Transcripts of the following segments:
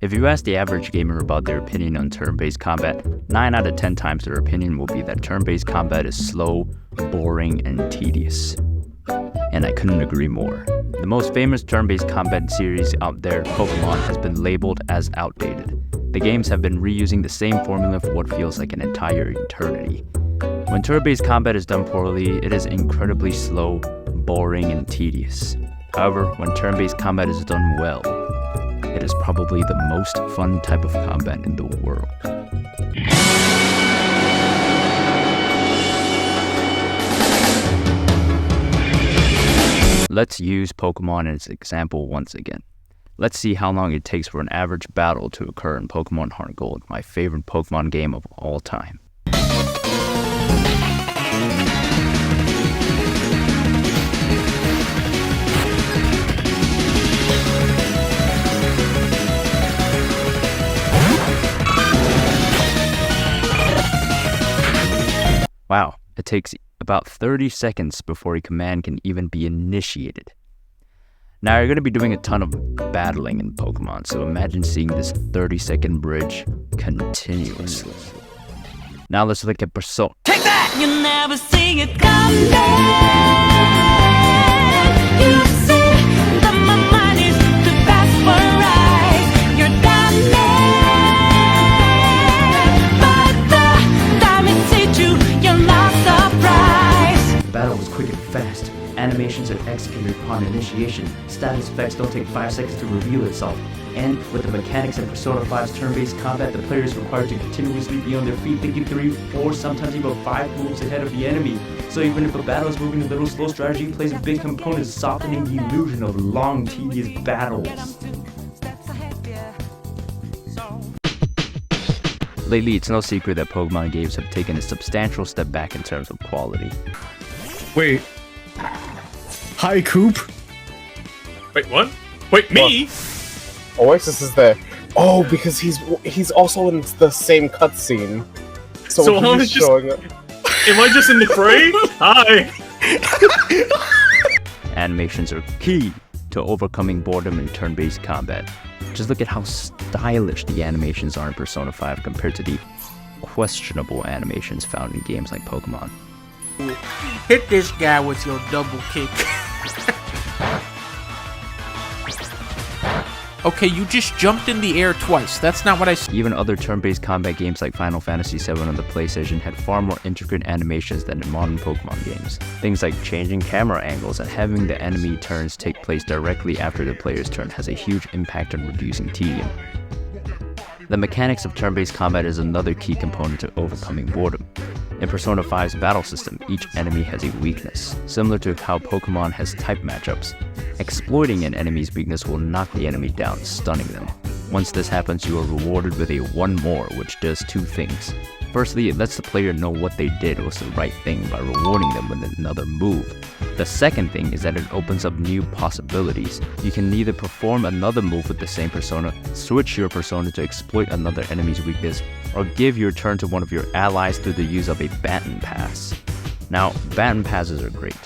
If you ask the average gamer about their opinion on turn-based combat, 9 out of 10 times their opinion will be that turn-based combat is slow, boring, and tedious. And I couldn't agree more. The most famous turn-based combat series out there, Pokemon, has been labeled as outdated. The games have been reusing the same formula for what feels like an entire eternity. When turn-based combat is done poorly, it is incredibly slow, boring, and tedious. However, when turn-based combat is done well, it is probably the most fun type of combat in the world. Let's use Pokemon as an example once again. Let's see how long it takes for an average battle to occur in Pokemon Heart Gold, my favorite Pokemon game of all time. Wow, it takes about 30 seconds before a command can even be initiated. Now you're going to be doing a ton of battling in Pokemon, so imagine seeing this 30-second bridge continuously. Now let's look at Persona. Take that! You never see it come back. You see that my mind is too fast for eyes. You're down there, but the time it hit you, you're not surprised. The battle was quick and fast. Animations are executed upon initiation. Status effects don't take 5 seconds to reveal itself. And with the mechanics in Persona 5's turn-based combat, the player is required to continuously be on their feet, thinking 3, 4, sometimes even 5 moves ahead of the enemy. So even if a battle is moving a little slow, strategy plays a big component, softening the illusion of long, tedious battles. Lately, it's no secret that Pokemon games have taken a substantial step back in terms of quality. Wait. Hi, Coop. Wait, what? Wait, me? Oasis is there. Oh, because he's also in the same cutscene. So I was he's just showing up. Am I just in the fray? Hi. Animations are key to overcoming boredom in turn-based combat. Just look at how stylish the animations are in Persona 5 compared to the questionable animations found in games like Pokemon. Hit this guy with your double kick. Okay, you just jumped in the air twice. That's not what I said. Even other turn-based combat games like Final Fantasy VII on the PlayStation had far more intricate animations than in modern Pokemon games. Things like changing camera angles and having the enemy turns take place directly after the player's turn has a huge impact on reducing tedium. The mechanics of turn-based combat is another key component to overcoming boredom. In Persona 5's battle system, each enemy has a weakness, similar to how Pokemon has type matchups. Exploiting an enemy's weakness will knock the enemy down, stunning them. Once this happens, you are rewarded with a 1 more, which does 2 things. Firstly, it lets the player know what they did was the right thing by rewarding them with another move. The second thing is that it opens up new possibilities. You can either perform another move with the same persona, switch your persona to exploit another enemy's weakness, or give your turn to one of your allies through the use of a baton pass. Now, baton passes are great.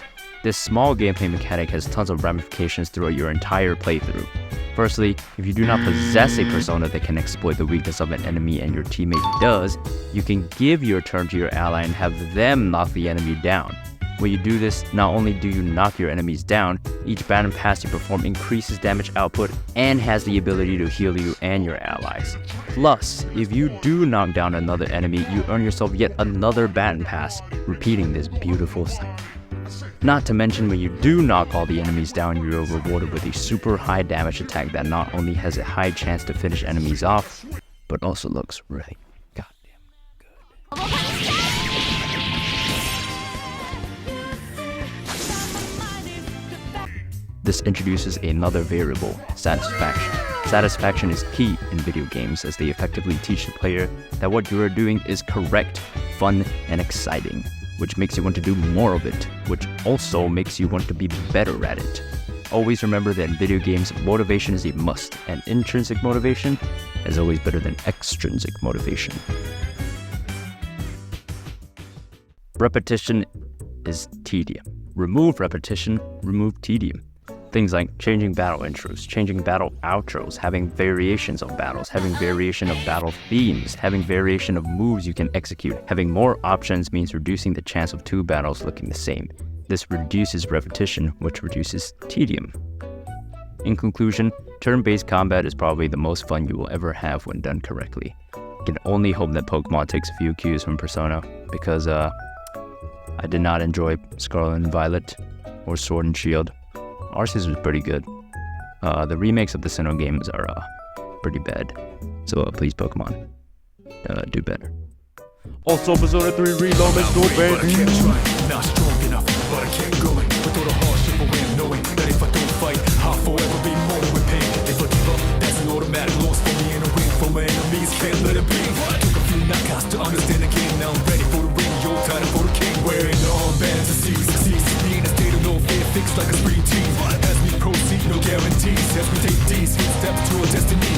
This small gameplay mechanic has tons of ramifications throughout your entire playthrough. Firstly, if you do not possess a persona that can exploit the weakness of an enemy and your teammate does, you can give your turn to your ally and have them knock the enemy down. When you do this, not only do you knock your enemies down, each baton pass you perform increases damage output and has the ability to heal you and your allies. Plus, if you do knock down another enemy, you earn yourself yet another baton pass, repeating this beautiful cycle. Not to mention, when you do knock all the enemies down, you are rewarded with a super high damage attack that not only has a high chance to finish enemies off, but also looks really goddamn good. This introduces another variable, satisfaction. Satisfaction is key in video games as they effectively teach the player that what you are doing is correct, fun, and exciting, which makes you want to do more of it, which also makes you want to be better at it. Always remember that in video games, motivation is a must, and intrinsic motivation is always better than extrinsic motivation. Repetition is tedium. Remove repetition, remove tedium. Things like changing battle intros, changing battle outros, having variations of battles, having variation of battle themes, having variation of moves you can execute. Having more options means reducing the chance of two battles looking the same. This reduces repetition, which reduces tedium. In conclusion, turn-based combat is probably the most fun you will ever have when done correctly. I can only hope that Pokemon takes a few cues from Persona, because I did not enjoy Scarlet and Violet or Sword and Shield. Arceus was pretty good. The remakes of the Sinnoh games are pretty bad. So please, Pokemon, do better. Also, Persona 3 Reload, let's go, baby. Not strong enough, but I kept going. With all the hardship away, knowing that if I don't fight, I'll forever be moaning with pain. If I give up, that's an automatic loss for me and a win for my enemies. Can't let it be. Took a few knockouts to understand the game. Now I'm ready for the ring. Your title for the king. Wearing the armbands to seize. Be in a state of no fear, fixed like a spree team. As we proceed, no guarantees. As we take these steps to our destiny.